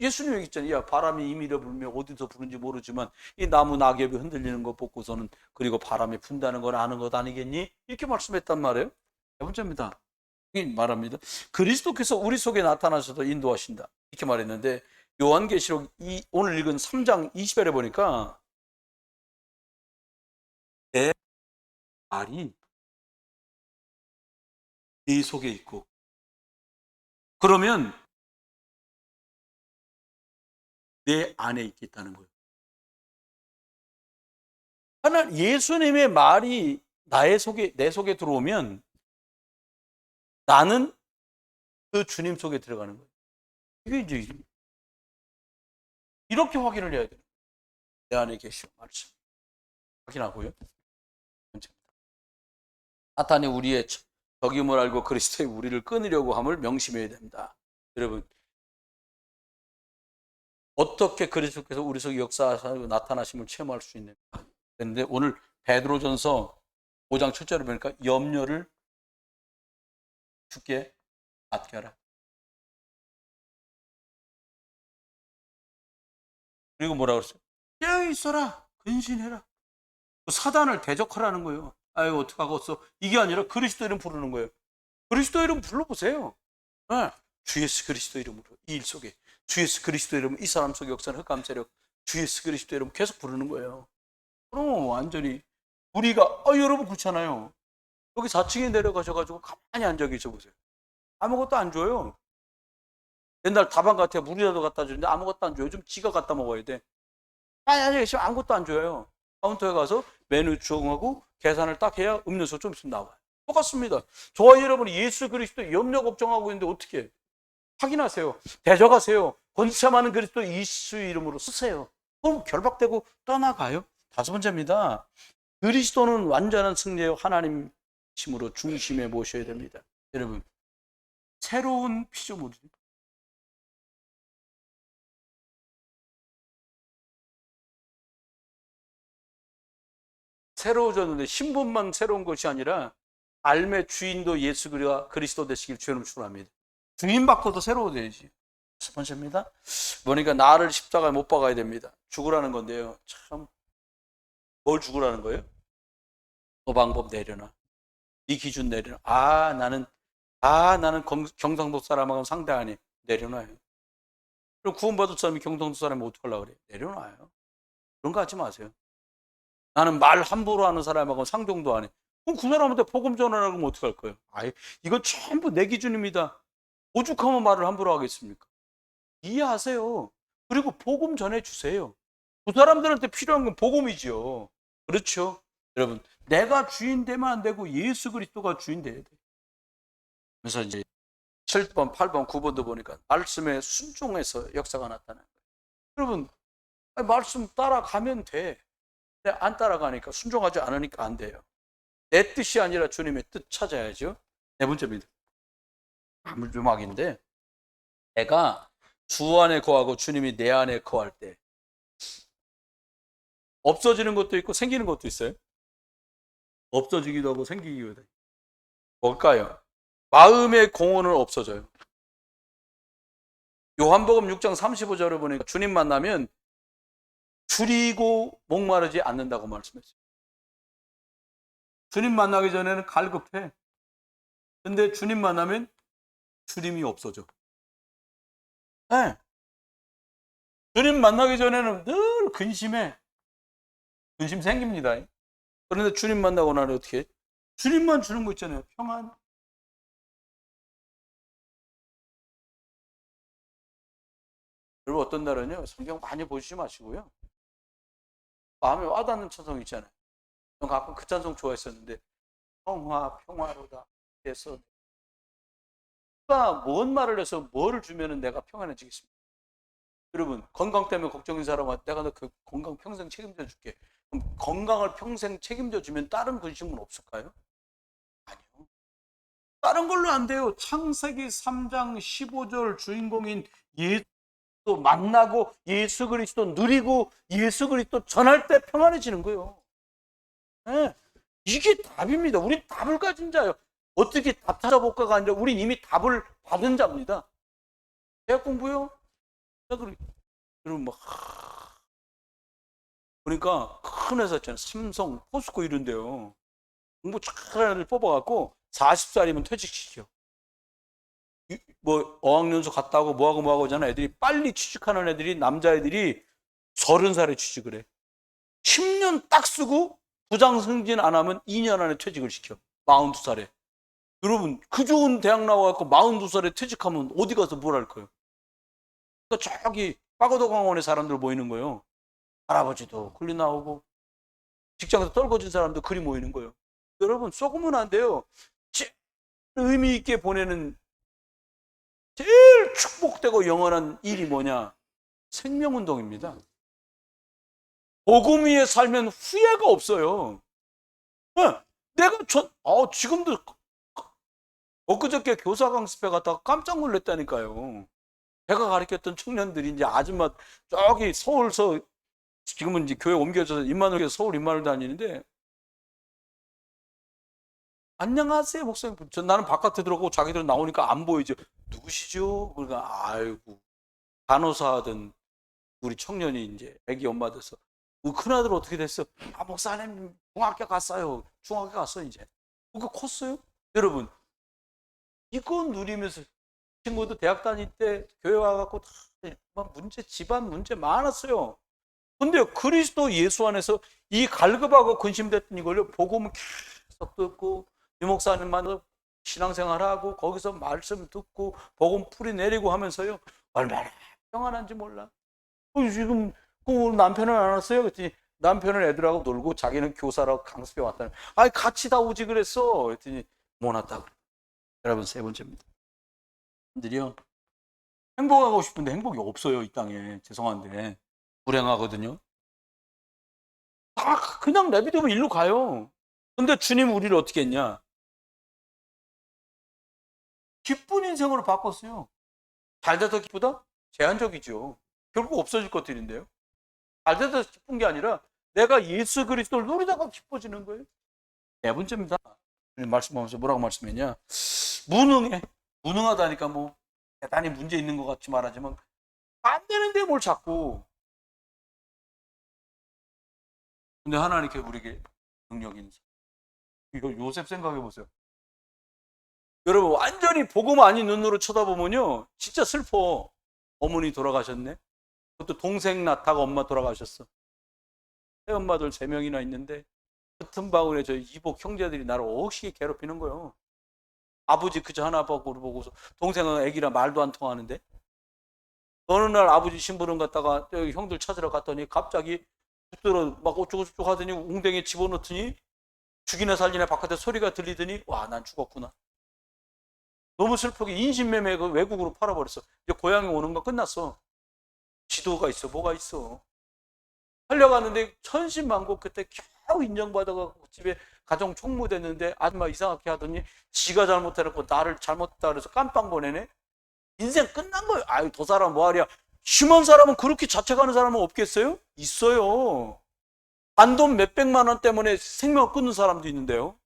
예수님 얘기 있잖아요. 야, 바람이 임의로 불면 어디서 부는지 모르지만 이 나무 낙엽이 흔들리는 거 보고서는 그리고 바람이 분다는 걸 아는 것 아니겠니? 이렇게 말씀했단 말이에요. 네 번째입니다. 말합니다. 그리스도께서 우리 속에 나타나셔서 인도하신다. 이렇게 말했는데 요한계시록 오늘 읽은 3장 20절에 보니까 내 말이 네 속에 있고 그러면 내 안에 있겠다는 거예요. 하나 예수님의 말이 내 속에 들어오면 나는 그 주님 속에 들어가는 거예요. 이게 이제 이렇게 확인을 해야 돼요. 내 안에 계시고 말씀 확인하고요. 사탄이 우리의 적임을 알고 그리스도의 우리를 끊으려고 함을 명심해야 됩니다. 여러분, 어떻게 그리스도께서 우리 속에 역사하시고 나타나심을 체험할 수 있는가? 그런데 오늘 베드로전서 5장 7절을 보니까 염려를 주께 맡게 하라. 그리고 뭐라고 그랬어요? 깨어 있어라, 근신해라. 사단을 대적하라는 거예요. 아유, 어떡하겠어. 이게 아니라 그리스도 이름 부르는 거예요. 그리스도 이름 불러보세요. 네. 주 예수 그리스도 이름으로 이 일 속에 주 예수 그리스도 이름, 이 사람 속에 역사는 흑암 세력, 주 예수 그리스도 이름 계속 부르는 거예요. 그럼 완전히 우리가 여러분 그렇잖아요. 여기 4층에 내려가셔가지고 가만히 앉아 계셔 보세요. 아무것도 안 줘요. 옛날 다방 같아 물이라도 갖다 주는데 아무것도 안 줘요. 요즘 지가 갖다 먹어야 돼. 가만히 앉아 계시면 아무것도 안 줘요. 카운터에 가서 메뉴 주문하고 계산을 딱 해야 음료수 좀 있으면 나와요. 똑같습니다. 저와 여러분이 예수 그리스도 염려 걱정하고 있는데 어떻게 해요? 확인하세요. 대적하세요. 권세 많은 그리스도 예수 이름으로 쓰세요. 그럼 결박되고 떠나가요. 5번째입니다. 그리스도는 완전한 승리의 하나님심으로 중심에 모셔야 됩니다. 여러분, 새로운 피조물이 새로워졌는데 신분만 새로운 것이 아니라 삶의 주인도 예수 그리스도 되시길 주님 축원합니다. 주인 바꿔도 새로워져야지. 6번째입니다. 그러니까 나를 십자가에 못 박아야 됩니다. 죽으라는 건데요. 참, 뭘 죽으라는 거예요? 너 방법 내려놔. 네 기준 내려놔. 나는 경상도 사람하고 상대 안 해. 내려놔요. 그럼 구원받을 사람이 경상도 사람이 어떡하려고 그래? 내려놔요. 그런 거 하지 마세요. 나는 말 함부로 하는 사람하고 상종도 안 해. 그럼 그 사람한테 복음 전하라고 하면 어떡할 거예요? 이건 전부 내 기준입니다. 오죽하면 말을 함부로 하겠습니까? 이해하세요. 그리고 복음 전해주세요. 그 사람들한테 필요한 건 복음이죠. 그렇죠? 여러분, 내가 주인 되면 안 되고 예수 그리스도가 주인 돼야 돼. 그래서 이제 7번, 8번, 9번도 보니까 말씀에 순종해서 역사가 나타나는 거예요. 여러분, 말씀 따라가면 돼. 근데 안 따라가니까, 순종하지 않으니까 안 돼요. 내 뜻이 아니라 주님의 뜻 찾아야죠. 4번째입니다. 아무조막인데, 내가 주 안에 거하고 주님이 내 안에 거할 때 없어지는 것도 있고 생기는 것도 있어요. 없어지기도 하고 생기기도 해요. 뭘까요? 마음의 공허는 없어져요. 요한복음 6장 35절을 보니까 주님 만나면 줄이고 목마르지 않는다고 말씀했어요. 주님 만나기 전에는 갈급해. 근데 주님 만나면 주림이 없어져. 네. 주님 만나기 전에는 늘 근심해. 근심 생깁니다. 그런데 주님 만나고 나면 어떻게 해? 주님만 주는 거 있잖아요. 평안. 여러분, 어떤 날은요, 성경 많이 보시지 마시고요. 마음에 와닿는 찬송 있잖아요. 전 가끔 그 찬송 좋아했었는데, 평화로다 해서 누가 뭔 말을 해서 뭐를 주면은 내가 평안해지겠습니까? 여러분, 건강 때문에 걱정인 사람한테 내가 너 그 건강 평생 책임져 줄게. 그럼 건강을 평생 책임져 주면 다른 근심은 없을까요? 아니요. 다른 걸로 안 돼요. 창세기 3장 15절 주인공인 예수 만나고 예수 그리스도 누리고 예수 그리스도 전할 때 평안해지는 거예요. 네. 이게 답입니다. 우린 답을 가진 자예요. 어떻게 답 찾아볼까가 아니라 우린 이미 답을 받은 자입니다. 대학 공부요? 여러분 막 그러니까 큰 회사 있잖아요. 삼성, 포스코 이런데요. 공부 잘하는 애들 뽑아갖고 40살이면 퇴직시켜. 뭐 어학연수 갔다 오고 뭐하고 하잖아. 애들이 빨리 취직하는 애들이 남자애들이 30살에 취직을 해. 10년 딱 쓰고 부장 승진 안 하면 2년 안에 퇴직을 시켜. 42살에. 여러분 그 좋은 대학 나와갖고 42살에 퇴직하면 어디 가서 뭘 할 거예요? 그러니까 저기 파고도 강원에 사람들 모이는 거예요. 할아버지도 글리 나오고 직장에서 떨궈진 사람도 그리 모이는 거예요. 여러분 썩으면 안 돼요. 제일 의미 있게 보내는 제일 축복되고 영원한 일이 뭐냐? 생명운동입니다. 복음 위에 살면 후회가 없어요. 내가 지금도 엊그저께 교사 강습회 갔다가 깜짝 놀랐다니까요. 제가 가르쳤던 청년들이 이제 아줌마 저기 서울서 지금은 이제 교회 옮겨져서 임마누엘 서울 임마누엘 다니는데 안녕하세요 목사님. 나는 바깥에 들어가고 자기들은 나오니까 안 보이죠. 누구시죠? 그러니까 아이고 간호사 하던 우리 청년이 이제 애기 엄마 돼서 큰아들 어떻게 됐어? 목사님 중학교 갔어요. 중학교 갔어 이제. 그거 컸어요? 여러분 이거 누리면서 친구도 대학 다닐 때 교회 와갖고 다 문제 집안 문제 많았어요. 근데 그리스도 예수 안에서 이 갈급하고 근심됐던 이걸로 복음을 계속 듣고 유 목사님만 신앙생활하고 거기서 말씀 듣고 복음 풀이 내리고 하면서요 얼마나 평안한지 몰라. 지금 남편은 안 왔어요? 그랬더니 남편은 애들하고 놀고 자기는 교사라고 강습에 왔다는. 아니 같이 다 오지 그랬어. 그랬더니 못 왔다 그래. 여러분 세 번째입니다. 들이요 행복하고 싶은데 행복이 없어요. 이 땅에. 죄송한데 불행하거든요. 다 그냥 내비두면 일로 가요. 근데 주님 우리를 어떻게 했냐? 기쁜 인생으로 바꿨어요. 잘 돼서 기쁘다? 제한적이죠. 결국 없어질 것들인데요. 잘 돼서 기쁜 게 아니라 내가 예수 그리스도를 누리다가 기뻐지는 거예요. 네 번째입니다. 말씀하면서 뭐라고 말씀했냐? 무능해. 무능하다니까 뭐 대단히 문제 있는 것 같이 말하지만 안 되는데 뭘 자꾸. 근데 하나님께 우리에게 능력이 있는 사람. 이거 요셉 생각해 보세요. 여러분 완전히 복음 아닌 눈으로 쳐다보면요 진짜 슬퍼. 어머니 돌아가셨네. 그것도 동생 낳다가 엄마 돌아가셨어. 새엄마들 3명이나 있는데 같은 방울에 저 이복 형제들이 나를 억시게 괴롭히는 거예요. 아버지 그저 하나 보고서 동생은 애기라 말도 안 통하는데 어느 날 아버지 심부름 갔다가 형들 찾으러 갔더니 갑자기 붙들어 막 어쩌고저쩌고 하더니 웅덩이에 집어넣더니 죽이나 살리나 바깥에 소리가 들리더니 와 난 죽었구나. 너무 슬프게 인신매매 그 외국으로 팔아버렸어. 이제 고향에 오는 거 끝났어. 지도가 있어 뭐가 있어. 살려갔는데 천신만고 그때 겨우 인정받아가지고 집에 가정 총무됐는데 아줌마 이상하게 하더니 지가 잘못해놓고 나를 잘못했다 그래서 깜빵 보내네. 인생 끝난 거예요. 아유 저 사람 뭐하랴. 심한 사람은 그렇게 자책하는 사람은 없겠어요? 있어요. 단돈 몇백만 원 때문에 생명을 끊는 사람도 있는데요.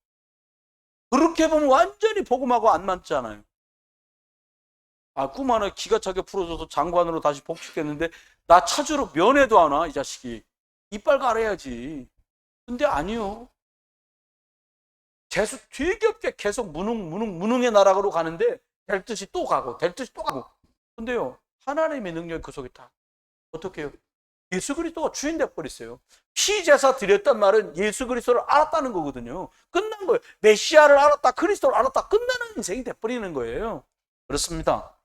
그렇게 보면 완전히 복음하고 안 맞잖아요. 꿈 하나 기가 차게 풀어줘서 장관으로 다시 복직했는데 나 찾으러 면회도 안 와 이 자식이. 이빨 갈아야지. 근데 아니요. 재수 되게 없게 계속 무능의 나락으로 가는데 될 듯이 또 가고 될 듯이 또 가고. 근데요 하나님의 능력이 그 속에 다 어떻게 해요? 예수 그리스도가 주인 돼버렸어요. 피제사 드렸단 말은 예수 그리스도를 알았다는 거거든요. 끝난 거예요. 메시아를 알았다 그리스도를 알았다 끝나는 인생이 돼버리는 거예요. 그렇습니다.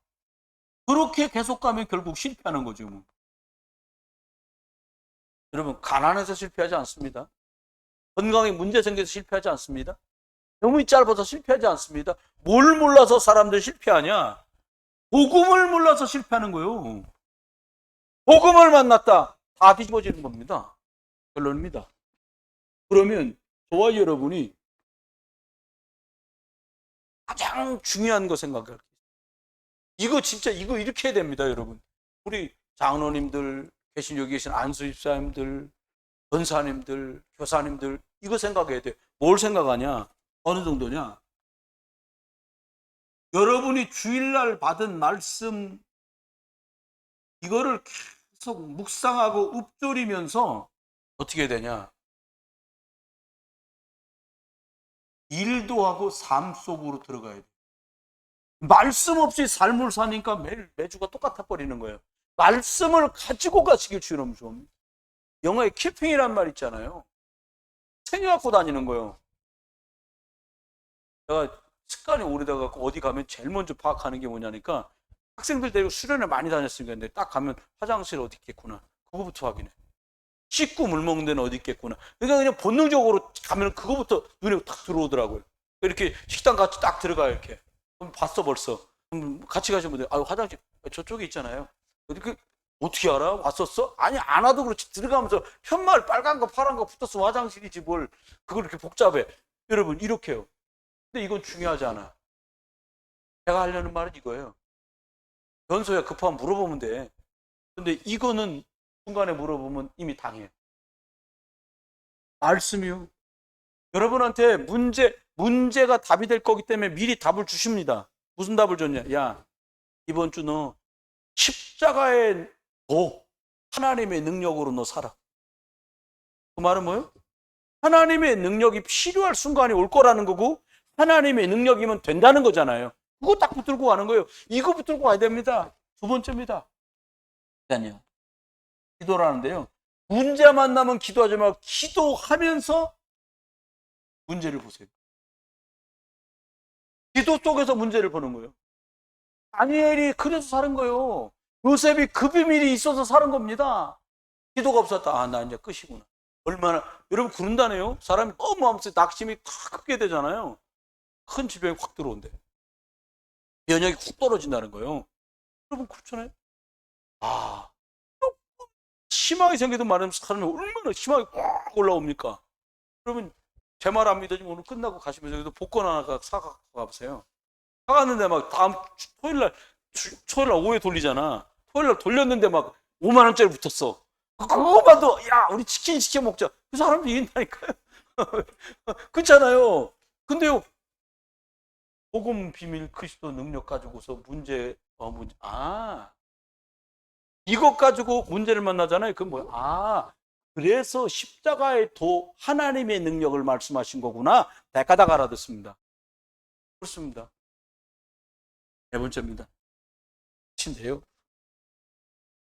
그렇게 계속 가면 결국 실패하는 거죠. 뭐. 여러분 가난해서 실패하지 않습니다. 건강에 문제 생겨서 실패하지 않습니다. 병이 짧아서 실패하지 않습니다. 뭘 몰라서 사람들이 실패하냐? 복음을 몰라서 실패하는 거예요. 복음을 만났다. 다 뒤집어지는 겁니다. 결론입니다. 그러면 저와 여러분이 가장 중요한 거 생각할게요. 이거 진짜 이거 이렇게 해야 됩니다. 여러분. 우리 장로님들 계신 여기 계신 안수집사님들 권사님들 교사님들 이거 생각해야 돼요. 뭘 생각하냐? 어느 정도냐? 여러분이 주일날 받은 말씀 이거를 계속 묵상하고 읊조리면서 어떻게 되냐? 일도 하고 삶 속으로 들어가야 돼. 말씀 없이 삶을 사니까 매주가 똑같아 버리는 거예요. 말씀을 가지고 가시길 주님 좀. 영어에 키핑이란 말 있잖아요. 챙겨갖고 다니는 거예요. 제가 습관이 오래돼갖고 어디 가면 제일 먼저 파악하는 게 뭐냐니까 학생들 데리고 수련회 많이 다녔으니까 근데 딱 가면 화장실 어디 있겠구나. 그거부터 확인해. 씻고 물 먹는 데는 어디 있겠구나. 그러니까 그냥 본능적으로 가면 그거부터 눈에 딱 들어오더라고요. 이렇게 식당 같이 딱 들어가요, 이렇게. 그럼 봤어, 벌써. 같이 가신 분들, 화장실 저쪽에 있잖아요. 어떻게 알아? 왔었어? 아니, 안 와도 그렇지. 들어가면서 현말 빨간 거, 파란 거 붙었으면 화장실이지 뭘. 그걸 이렇게 복잡해. 여러분, 이렇게요. 근데 이건 중요하지 않아. 제가 하려는 말은 이거예요. 변소야 급하면 물어보면 돼. 근데 이거는 순간에 물어보면 이미 당해. 말씀이요. 여러분한테 문제가 답이 될 거기 때문에 미리 답을 주십니다. 무슨 답을 줬냐? 야, 이번 주 너 십자가의 도 하나님의 능력으로 너 살아. 그 말은 뭐예요? 하나님의 능력이 필요할 순간이 올 거라는 거고 하나님의 능력이면 된다는 거잖아요. 그거 딱 붙들고 가는 거예요. 이거 붙들고 가야 됩니다. 두 번째입니다. 그러니까요. 기도를 하는데요. 문제 만나면 기도하지 말고 기도하면서 문제를 보세요. 기도 속에서 문제를 보는 거예요. 다니엘이 그래서 사는 거예요. 요셉이 그 비밀이 있어서 사는 겁니다. 기도가 없었다. 나 이제 끝이구나. 얼마나 여러분 그런다네요. 사람이 너무 마음속에 낙심이 크게 되잖아요. 큰 질병이 확 들어온대. 면역이 훅 떨어진다는 거예요. 여러분 그렇잖아요. 심하게 생기던 말하면 사람이 얼마나 심하게 꽉 올라옵니까? 그러면 제 말 안 믿어지면 오늘 끝나고 가시면서 여기서 복권 하나 사가 보세요. 사갔는데 막 다음 토요일날 오후에 돌리잖아. 토요일날 돌렸는데 막 5만 원짜리 붙었어. 그거만도 야 우리 치킨 시켜 먹자. 그 사람도 이긴다니까요. 그렇잖아요. 근데요 복음 비밀 그리스도 능력 가지고서 문제 이것 가지고 문제를 만나잖아요. 그건 뭐야? 그래서 십자가의 도 하나님의 능력을 말씀하신 거구나. 대가닥 알아듣습니다. 그렇습니다. 네 번째입니다. 인데요.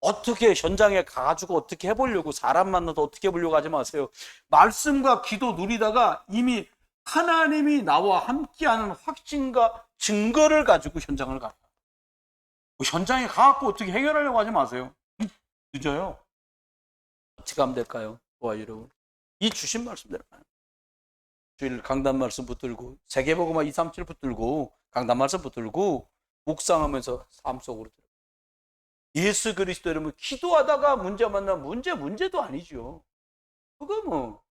어떻게 현장에 가가지고 어떻게 해보려고 사람 만나서 어떻게 해보려고 하지 마세요. 말씀과 기도 누리다가 이미 하나님이 나와 함께하는 확신과 증거를 가지고 현장을 가요. 현장에 가갖고 어떻게 해결하려고 하지 마세요. 늦어요. 어떻게 하면 될까요? 여러분. 이 주신 말씀대로 주일 강단 말씀 붙들고 세계복음화 237 붙들고 강단 말씀 붙들고 묵상하면서 삶 속으로 들어가요. 예수 그리스도 여러분 기도하다가 문제 만나면 문제도 아니죠. 그거 뭐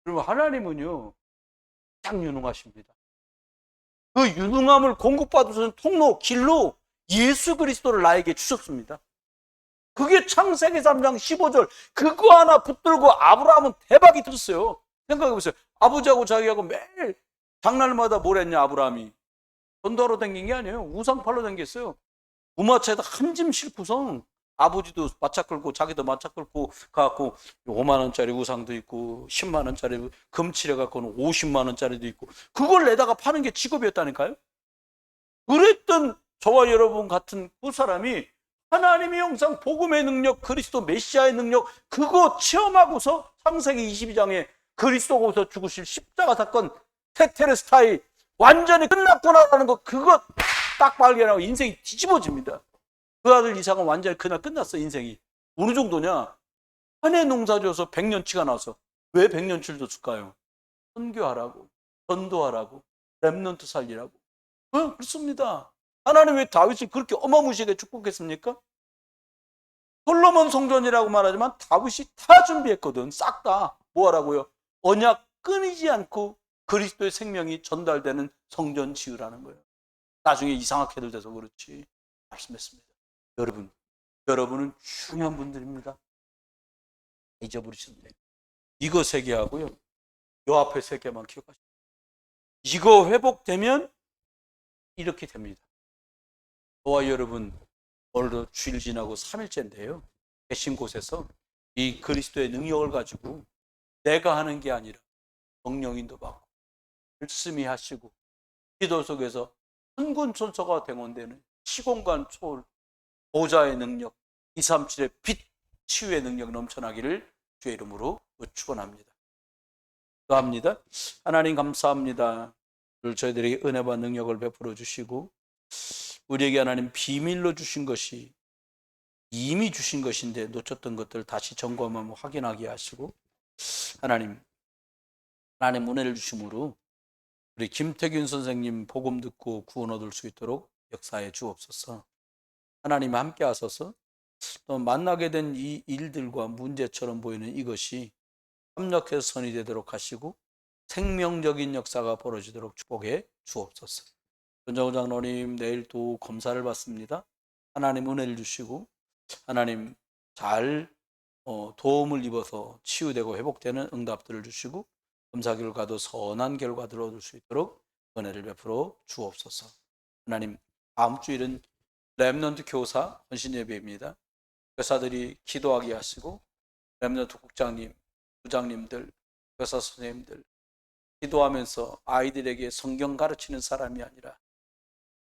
여러분 하나님은요 딱 유능하십니다. 그 유능함을 공급받으시는 통로 길로 예수 그리스도를 나에게 주셨습니다. 그게 창세기 3장 15절 그거 하나 붙들고 아브라함은 대박이 들었어요. 생각해보세요. 아버지하고 자기하고 매일 장날마다 뭘 했냐 아브라함이. 전도하러 다닌 게 아니에요. 우상 팔러 다녔어요. 우마차에다 한 짐 싣고서 아버지도 마차 끌고 자기도 마차 끌고 가갖고 5만 원짜리 우상도 있고 10만 원짜리 금칠해 갖고는 50만 원짜리도 있고 그걸 내다가 파는 게 직업이었다니까요. 그랬던 저와 여러분 같은 그 사람이 하나님의 형상, 복음의 능력, 그리스도 메시아의 능력 그거 체험하고서 창세기 22장에 그리스도고서 죽으실 십자가 사건 테텔레스타이 완전히 끝났구나라는 거 그거 딱 발견하고 인생이 뒤집어집니다. 그 아들 이삭은 완전히 그날 끝났어 인생이. 어느 정도냐? 한 해 농사 지어서 100년치가 나서 왜 100년치를 줬을까요? 선교하라고, 전도하라고, 렘넌트 살리라고. 그렇습니다. 하나님 왜 다윗을 그렇게 어마무시하게 축복했습니까? 솔로몬 성전이라고 말하지만 다윗이 다 준비했거든. 싹 다. 뭐 하라고요? 언약 끊이지 않고 그리스도의 생명이 전달되는 성전 지으라는 거예요. 나중에 이상하게 돼서 그렇지. 말씀했습니다. 여러분은 중요한 분들입니다. 잊어버리시면 돼요. 이거 3개 하고요. 요 앞에 3개만 기억하시고. 이거 회복되면 이렇게 됩니다. 저와 여러분 오늘도 주일 지나고 3일째인데요. 계신 곳에서 이 그리스도의 능력을 가지고 내가 하는 게 아니라 성령인도 받고 열심히 하시고 기도 속에서 천군천소가 대원되는 시공간 초월 보좌의 능력 237의 빛 치유의 능력 넘쳐나기를 주의 이름으로 축원합니다. 기도합니다. 하나님 감사합니다. 저희들에게 은혜와 능력을 베풀어 주시고 우리에게 하나님 비밀로 주신 것이 이미 주신 것인데 놓쳤던 것들 다시 점검하며 확인하게 하시고 하나님 은혜를 주심으로 우리 김태균 선생님 복음 듣고 구원 얻을 수 있도록 역사해 주옵소서. 하나님 함께 하소서. 또 만나게 된 이 일들과 문제처럼 보이는 이것이 협력해서 선이 되도록 하시고 생명적인 역사가 벌어지도록 축복해 주옵소서. 전정호 장로님 내일 또 검사를 받습니다. 하나님 은혜를 주시고 하나님 잘 도움을 입어서 치유되고 회복되는 응답들을 주시고 검사 결과도 선한 결과들을 얻을 수 있도록 은혜를 베풀어 주옵소서. 하나님 다음 주일은 렘넌트 교사 헌신 예배입니다. 교사들이 기도하게 하시고 렘넌트 국장님, 부장님들, 교사 선생님들 기도하면서 아이들에게 성경 가르치는 사람이 아니라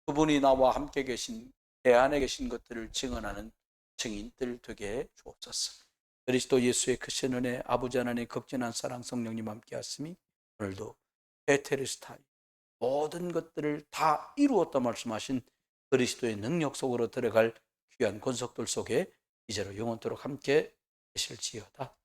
그분이 나와 함께 계신 내 안에 계신 것들을 증언하는 증인들 되게 해 주옵소서. 그리스도 예수의 크신 은혜 아버지 하나님의 극진한 사랑 성령님 함께 하심이 오늘도 에테르스타이 모든 것들을 다 이루었다 말씀하신 그리스도의 능력 속으로 들어갈 귀한 권속들 속에 이제로 영원토록 함께 계실지어다.